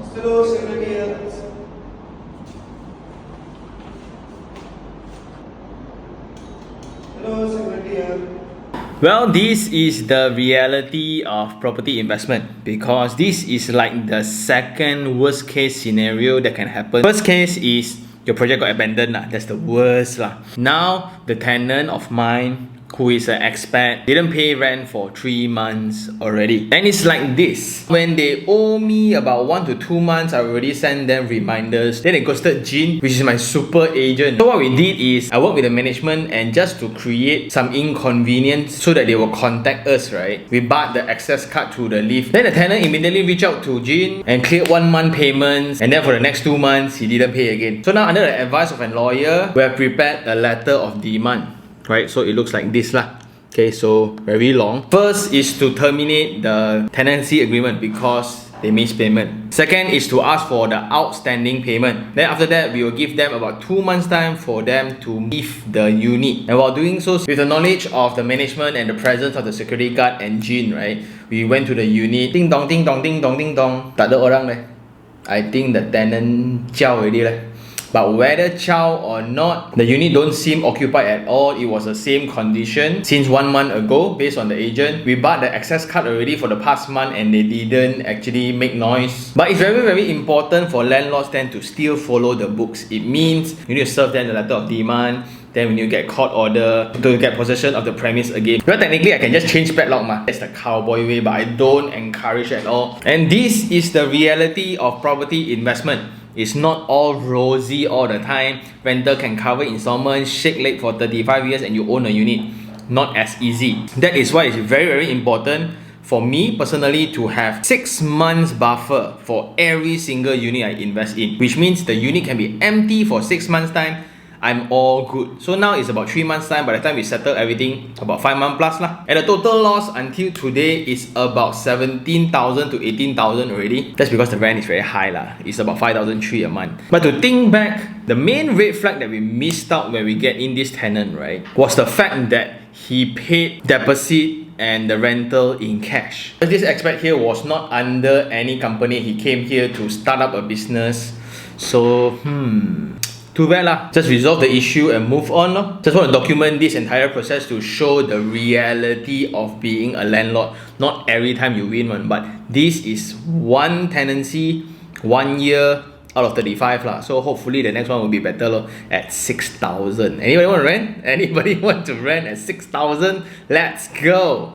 Hello, Secretariat. Hello, Secretariat. Well, this is the reality of property investment because this is like the second worst case scenario that can happen. First case is your project got abandoned. That's the worst. Now, the tenant of mine who is an expat didn't pay rent for 3 months already. And it's like this. When they owe me about 1 to 2 months, I already sent them reminders. Then they ghosted Jin, which is my super agent. So what we did is I worked with the management and just to create some inconvenience so that they will contact us, right? We barred the access card to the lift. Then the tenant immediately reached out to Jin and cleared 1 month payments, and then for the next 2 months, he didn't pay again. So now under the advice of a lawyer, we have prepared a letter of demand. Right, so it looks like this lah. Okay, so very long. First is to terminate the tenancy agreement because they missed payment. Second is to ask for the outstanding payment. Then after that, we will give them about 2 months time for them to leave the unit. And while doing so, with the knowledge of the management and the presence of the security guard and Jin, right, we went to the unit. Ding dong, ding dong, ding dong, ding dong. Tak ada orang leh. I think the tenant ciao already leh. But whether chow or not, the unit don't seem occupied at all. It was the same condition since 1 month ago based on the agent. We bought the access card already for the past month and they didn't actually make noise. But it's very, very important for landlords then to still follow the books. It means you need to serve them the letter of demand. Then when you get court order to get possession of the premise again. Well, technically I can just change padlock ma. That's the cowboy way, but I don't encourage at all. And this is the reality of property investment. It's not all rosy all the time. Rental can cover installments, shake leg for 35 years and you own a unit. Not as easy. That is why it's very, very important for me personally to have 6 months buffer for every single unit I invest in. Which means the unit can be empty for 6 months time. I'm all good. So now it's about 3 months time. By the time we settle everything, about 5 months plus lah. And the total loss until today is about 17,000 to 18,000 already. That's because the rent is very high lah. It's about 5,300 a month. But to think back, the main red flag that we missed out when we get in this tenant, right, was the fact that he paid deposit and the rental in cash. This expat here was not under any company. He came here to start up a business. So, too bad lah. Just resolve the issue and move on lor. Just want to document this entire process to show the reality of being a landlord. Not every time you win one, but this is one tenancy, 1 year out of 35 lah. So hopefully the next one will be better lor, at 6,000. Anybody want to rent? Anybody want to rent at 6,000? Let's go!